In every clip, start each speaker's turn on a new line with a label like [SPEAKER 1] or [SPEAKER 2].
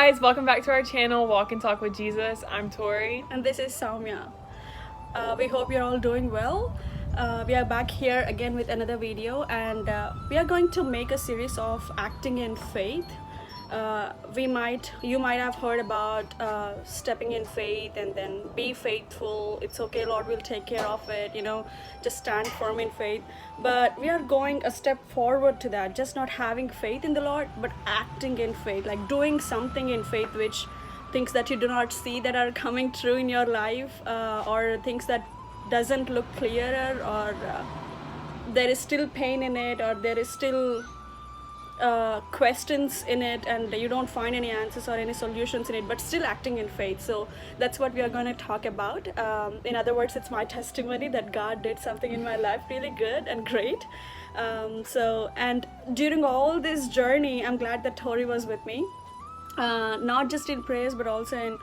[SPEAKER 1] guys, welcome back to our channel, Walk and Talk with Jesus. I'm Tori.
[SPEAKER 2] And this is Soumya. We hope you're all doing well. We are back here again with another video, and we are going to make a series of acting in faith. You might have heard about stepping in faith and then be faithful. It's okay, Lord will take care of it, just stand firm in faith. But we are going a step forward to that, just not having faith in the Lord, but acting in faith, like doing something in faith, which things that you do not see that are coming true in your life, or things that doesn't look clearer, or there is still pain in it, or there is still questions in it, and you don't find any answers or any solutions in it, but still acting in faith. So that's what we are going to talk about. In other words, it's my testimony that God did something in my life really good and great. And during all this journey, I'm glad that Tori was with me, not just in prayers but also in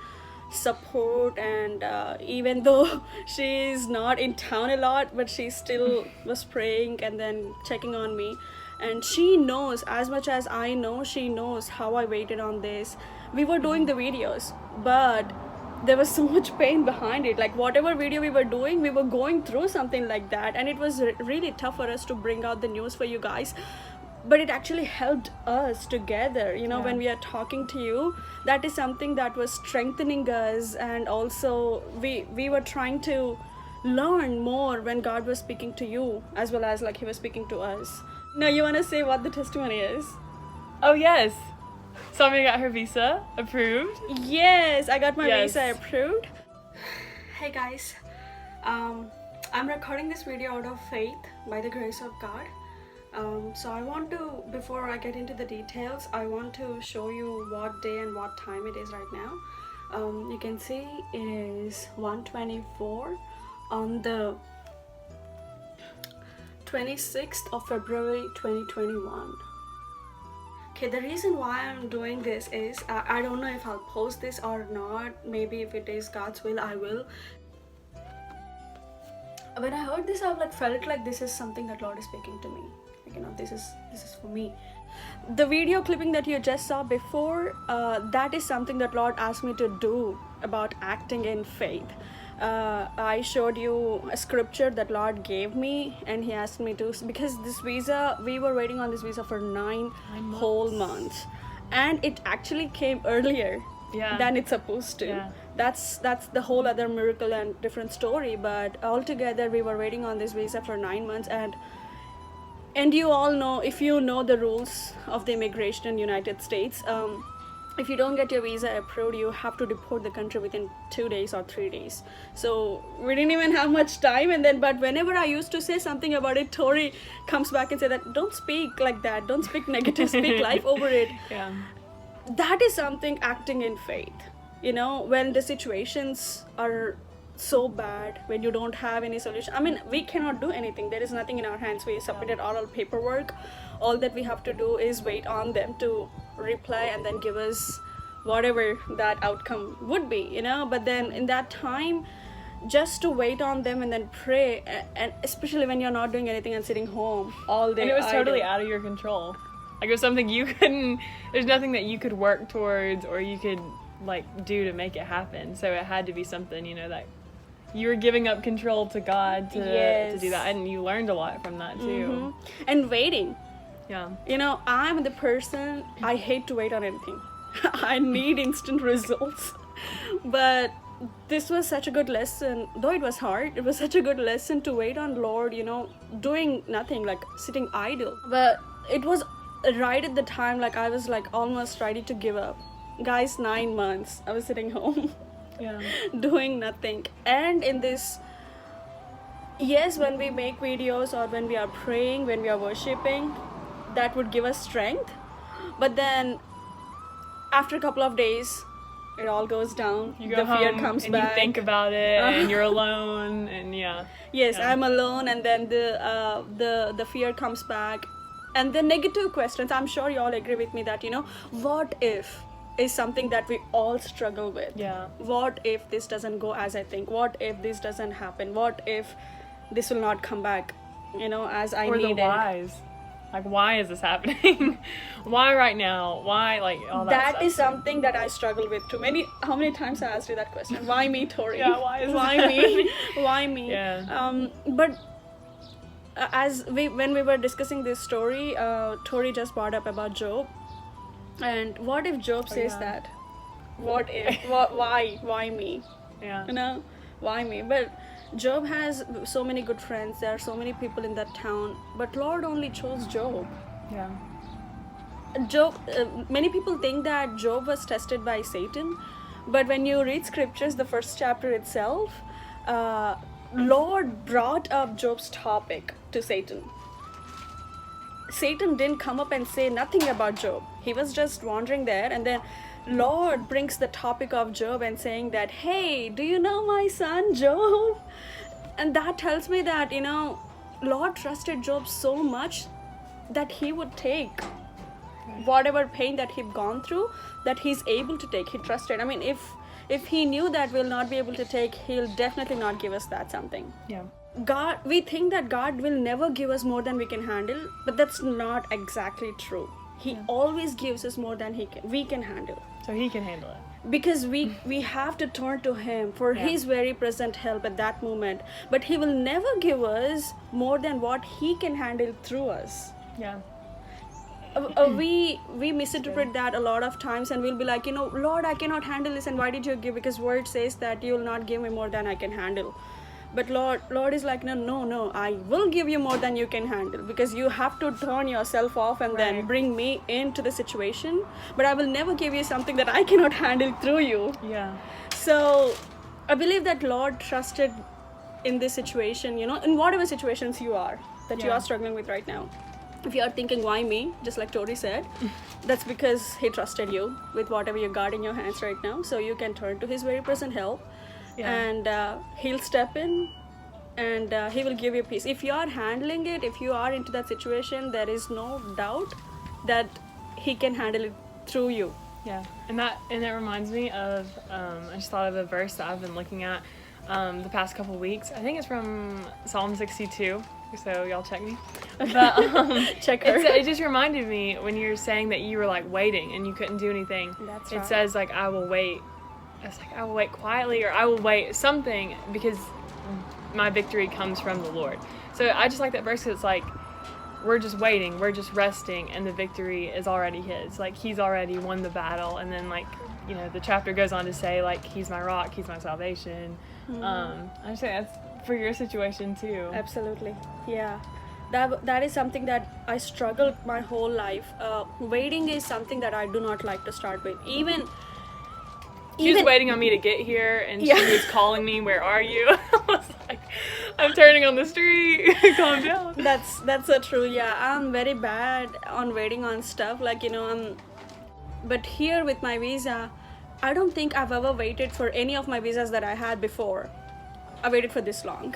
[SPEAKER 2] support, and even though she's not in town a lot, but she still was praying and then checking on me. And she knows as much as I know. She knows how I waited on this. We were doing the videos, but there was so much pain behind it. Like whatever video we were doing, we were going through something like that, and it was really tough for us to bring out the news for you guys. But it actually helped us together, when we are talking to you. That is something that was strengthening us, and also we were trying to learn more when God was speaking to you, as well as like he was speaking to us. Now you want to say what the testimony is?
[SPEAKER 1] Oh yes, Soumya got her visa approved.
[SPEAKER 2] Yes, I got my visa approved. Hey guys, I'm recording this video out of faith by the grace of God. So I want to, before I get into the details, I want to show you what day and what time it is right now. You can see it is 1:24 on the 26th of February 2021. Okay, the reason why I'm doing this is, I don't know if I'll post this or not. Maybe if it is God's will, I will. When I heard this, I've felt like this is something that Lord is speaking to me. This is for me. The video clipping that you just saw before, that is something that Lord asked me to do about acting in faith. I showed you a scripture that Lord gave me, and he asked me to, because this visa, we were waiting on this visa for 9 whole months, and it actually came earlier than it's supposed to. That's the whole other miracle and different story. But altogether, we were waiting on this visa for 9 months, and you all know, if you know the rules of the immigration in United States, if you don't get your visa approved, you have to deport the country within 2 days or 3 days. So we didn't even have much time. But whenever I used to say something about it, Tori comes back and say that, don't speak like that, don't speak negative, speak life over it. That is something acting in faith. When the situations are so bad, when you don't have any solution, we cannot do anything. There is nothing in our hands. We submitted all our paperwork. All that we have to do is wait on them to reply and then give us whatever that outcome would be, But then in that time, just to wait on them and then pray, and especially when you're not doing anything and sitting home all day,
[SPEAKER 1] and it was totally out of your control. Like it was something you couldn't, there's nothing that you could work towards or you could do to make it happen. So it had to be something, that you were giving up control to God to do that, and you learned a lot from that too.
[SPEAKER 2] And waiting. I'm the person, I hate to wait on anything. I need instant results. But this was such a good lesson, though it was hard. It was such a good lesson to wait on Lord, doing nothing, like sitting idle. But it was right at the time, I was almost ready to give up. Guys, 9 months I was sitting home. Doing nothing. And in this, yes, when we make videos or when we are praying, when we are worshiping, that would give us strength. But then after a couple of days, it all goes down.
[SPEAKER 1] You go home,
[SPEAKER 2] fear comes
[SPEAKER 1] and
[SPEAKER 2] back.
[SPEAKER 1] You think about it, and you're alone, and
[SPEAKER 2] I'm alone, and then the fear comes back, and the negative questions. I'm sure you all agree with me that what if is something that we all struggle with. What if this doesn't go as I think? What if this doesn't happen? What if this will not come back, as I needed?
[SPEAKER 1] Or the whys. Like, why is this happening? Why right now? Why, like, all that
[SPEAKER 2] That
[SPEAKER 1] stuff.
[SPEAKER 2] is something that I struggle with too. How many times I asked you that question? Why me, Tori?
[SPEAKER 1] Yeah, why is this
[SPEAKER 2] why me?
[SPEAKER 1] happening?
[SPEAKER 2] Why me?
[SPEAKER 1] Yeah.
[SPEAKER 2] But when we were discussing this story, Tori just brought up about Job. And what if Job says
[SPEAKER 1] yeah.
[SPEAKER 2] that? What if? Why me?
[SPEAKER 1] Yeah.
[SPEAKER 2] You know, why me? But Job has so many good friends. There are so many people in that town, but Lord only chose Job.
[SPEAKER 1] Yeah.
[SPEAKER 2] Job. Many people think that Job was tested by Satan, but when you read scriptures, the first chapter itself, Lord brought up Job's topic to Satan. Satan didn't come up and say nothing about Job. He was just wandering there, and then Lord brings the topic of Job and saying that, hey, do you know my son Job? And that tells me that, Lord trusted Job so much that he would take whatever pain that he'd gone through, that he's able to take. He trusted. I mean, if he knew that we'll not be able to take, he'll definitely not give us that something.
[SPEAKER 1] Yeah.
[SPEAKER 2] God, we think that God will never give us more than we can handle, but that's not exactly true. He always gives us more than we can handle.
[SPEAKER 1] So he can handle it.
[SPEAKER 2] Because we have to turn to him for his very present help at that moment. But he will never give us more than what he can handle through us.
[SPEAKER 1] Yeah.
[SPEAKER 2] We misinterpret that a lot of times, and we'll be like, Lord, I cannot handle this, and why did you give? Because word says that you will not give me more than I can handle. But Lord is like, no, I will give you more than you can handle, because you have to turn yourself off and then bring me into the situation. But I will never give you something that I cannot handle through you.
[SPEAKER 1] Yeah.
[SPEAKER 2] So I believe that Lord trusted in this situation, in whatever situations you are, that you are struggling with right now. If you are thinking, why me? Just like Tori said, that's because he trusted you with whatever you got in your hands right now. So you can turn to his very present help. Yeah. And he'll step in, and he will give you peace. If you are handling it, if you are into that situation, there is no doubt that he can handle it through you.
[SPEAKER 1] Yeah, and it reminds me of I just thought of a verse that I've been looking at the past couple weeks. I think it's from Psalm 62. So y'all check me. But
[SPEAKER 2] check her.
[SPEAKER 1] It just reminded me when you were saying that you were like waiting and you couldn't do anything.
[SPEAKER 2] That's
[SPEAKER 1] it
[SPEAKER 2] right.
[SPEAKER 1] says like I will wait. It's like I will wait quietly, or I will wait something, because my victory comes from the Lord. So I just like that verse, because it's like we're just waiting, we're just resting, and the victory is already his. Like he's already won the battle. And then like the chapter goes on to say like he's my rock, he's my salvation. I just think that's for your situation too.
[SPEAKER 2] Absolutely. Yeah, that is something that I struggled my whole life. Waiting is something that I do not like to start with.
[SPEAKER 1] She was waiting on me to get here, and she was calling me, where are you? I was like, I'm turning on the street. Calm down.
[SPEAKER 2] That's so true. Yeah, I'm very bad on waiting on stuff. Like, but here with my visa, I don't think I've ever waited for any of my visas that I had before. I waited for this long.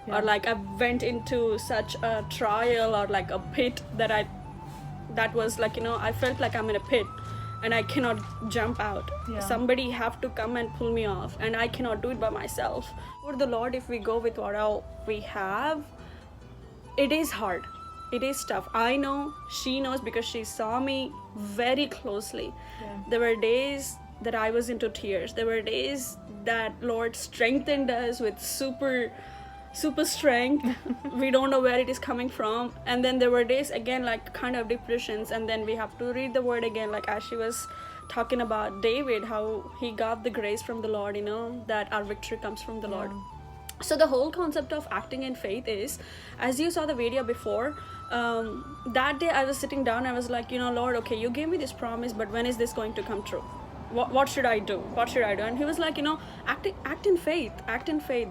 [SPEAKER 2] Yeah. Or like I went into such a trial, or like a pit that was like, I felt like I'm in a pit and I cannot jump out. Yeah. Somebody have to come and pull me off, and I cannot do it by myself. For the Lord, if we go with what all we have, it is hard. It is tough. I know, she knows, because she saw me very closely. Yeah. There were days that I was into tears. There were days that Lord strengthened us with super strength. We don't know where it is coming from. And then there were days again like kind of depressions, and then we have to read the word again, like as she was talking about David, how he got the grace from the Lord, that our victory comes from the Lord. So the whole concept of acting in faith is, as you saw the video before, that day I was sitting down, I was like, Lord, okay, you gave me this promise, but when is this going to come true? What should I do? What should I do? And he was like, act in faith.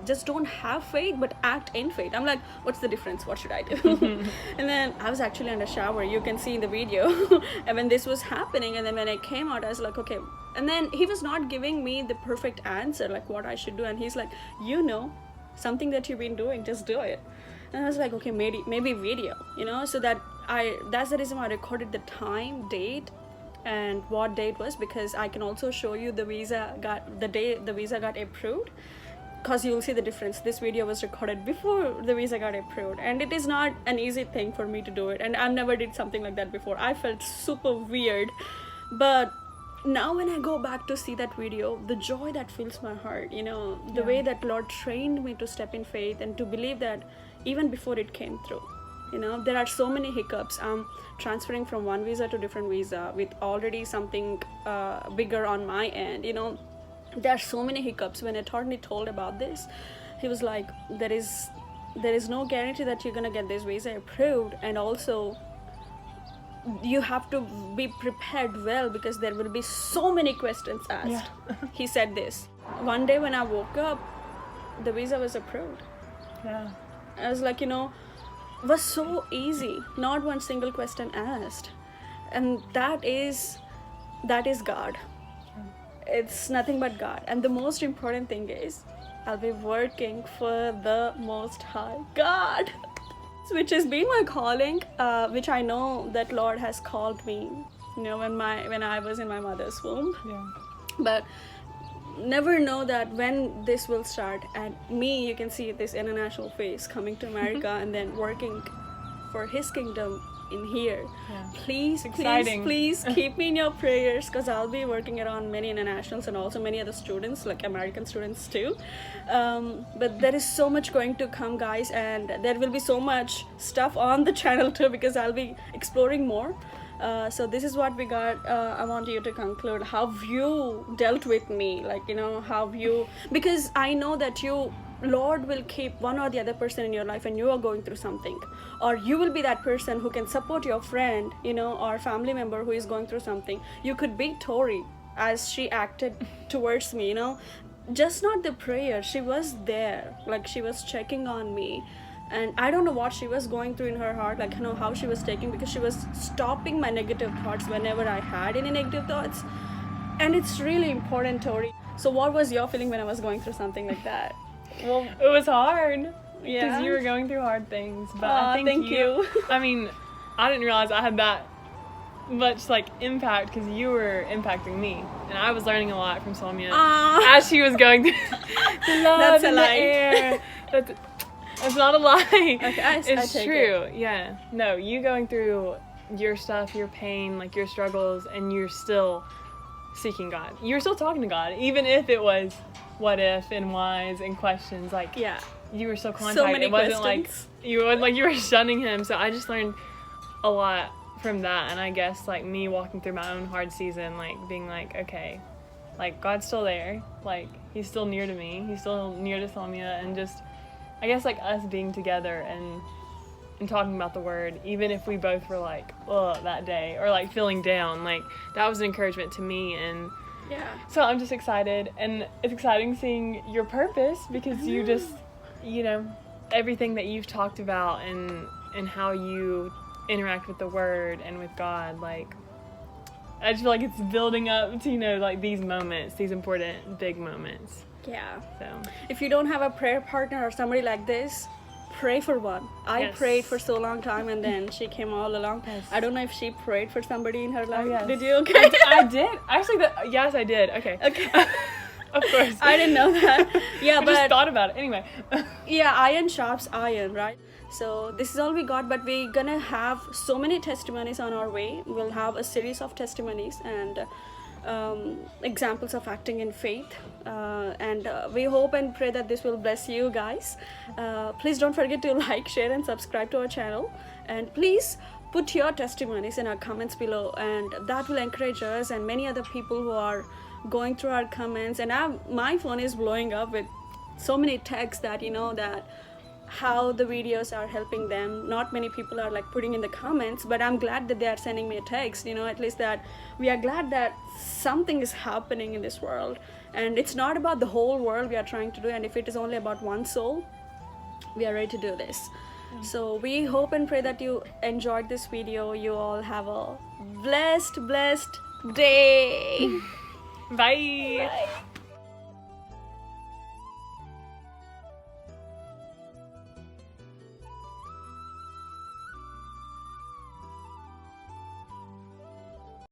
[SPEAKER 2] Just don't have faith, but act in faith. I'm like, what's the difference? What should I do? And then I was actually under shower. You can see in the video. And when this was happening, and then when I came out, I was like, okay. And then he was not giving me the perfect answer, like what I should do. And he's like, something that you've been doing, just do it. And I was like, okay, maybe video, so that's the reason why I recorded the time, date, and what day it was, because I can also show you the day the visa got approved. because you'll see the difference. This video was recorded before the visa got approved, and it is not an easy thing for me to do it, and I've never did something like that before. I felt super weird, but now when I go back to see that video, the joy that fills my heart, you know, the way that Lord trained me to step in faith and to believe that even before it came through. You know, there are so many hiccups. I'm transferring from one visa to different visa with already something bigger on my end. You know, there are so many hiccups. When attorney told about this, he was like, there is no guarantee that you're gonna get this visa approved, and also you have to be prepared well because there will be so many questions asked. He said this. One day when I woke up, the visa was approved. I was like, you know, was so easy, not one single question asked, and that is God. It's nothing but God. And the most important thing is I'll be working for the Most High God, which has been my calling, which I know that Lord has called me, you know, when I was in my mother's womb. But never know that when this will start, and me, you can see this international face coming to America and then working for His kingdom in here. Please keep me in your prayers, because I'll be working around many internationals and also many other students, like American students too. But there is so much going to come, guys, and there will be so much stuff on the channel too, because I'll be exploring more. So this is what we got. I want you to conclude how you dealt with me, like, you know, how you, because I know that Lord will keep one or the other person in your life and you are going through something, or you will be that person who can support your friend, you know, or family member who is going through something. You could be Tori, as she acted towards me, you know, just not the prayer, she was there, like she was checking on me. And I don't know what she was going through in her heart, like, you know, how she was taking, because she was stopping my negative thoughts whenever I had any negative thoughts. And it's really important, Tori. So what was your feeling when I was going through something like that?
[SPEAKER 1] Well, it was hard. Because you were going through hard things. But I think
[SPEAKER 2] thank you.
[SPEAKER 1] I mean, I didn't realize I had that much, like, impact, because you were impacting me. And I was learning a lot from Soumya as she was going through the love.
[SPEAKER 2] That's a
[SPEAKER 1] in
[SPEAKER 2] lie.
[SPEAKER 1] The air. It's not a lie.
[SPEAKER 2] Okay,
[SPEAKER 1] it's true. Yeah. No, you going through your stuff, your pain, like your struggles, and you're still seeking God. You're still talking to God, even if it was what if and whys and questions. Like, you were still contacted.
[SPEAKER 2] So many
[SPEAKER 1] it wasn't
[SPEAKER 2] questions.
[SPEAKER 1] like you were shunning Him. So I just learned a lot from that. And I guess, like, me walking through my own hard season, like being like, okay, like, God's still there. Like, He's still near to me. He's still near to Soumya, and just, I guess, like, us being together and talking about the Word, even if we both were like, ugh, that day, or like feeling down, like, that was an encouragement to me. And so I'm just excited, and it's exciting seeing your purpose, because you just, you know, everything that you've talked about and how you interact with the Word and with God, like, I just feel like it's building up to, you know, like, these moments, these important big moments. So if you don't have a prayer partner or somebody like this, pray for one. I prayed for so long time, and then she came all along. I don't know if she prayed for somebody in her life. Did you? Okay. I did. Actually, yes, I did. Okay. Of course.
[SPEAKER 2] I didn't know that.
[SPEAKER 1] I just thought about it. Anyway.
[SPEAKER 2] Iron sharps iron, right? So this is all we got, but we're gonna have so many testimonies on our way. We'll have a series of testimonies and examples of acting in faith, and we hope and pray that this will bless you guys. Please don't forget to like, share, and subscribe to our channel, and please put your testimonies in our comments below, and that will encourage us and many other people who are going through our comments. And my phone is blowing up with so many texts that, you know, that how the videos are helping them. Not many people are like putting in the comments, but I'm glad that they are sending me a text, you know, at least that we are glad that something is happening in this world, and it's not about the whole world we are trying to do, and if it is only about one soul, we are ready to do this. So we hope and pray that you enjoyed this video. You all have a blessed day.
[SPEAKER 1] Bye.
[SPEAKER 2] Bye.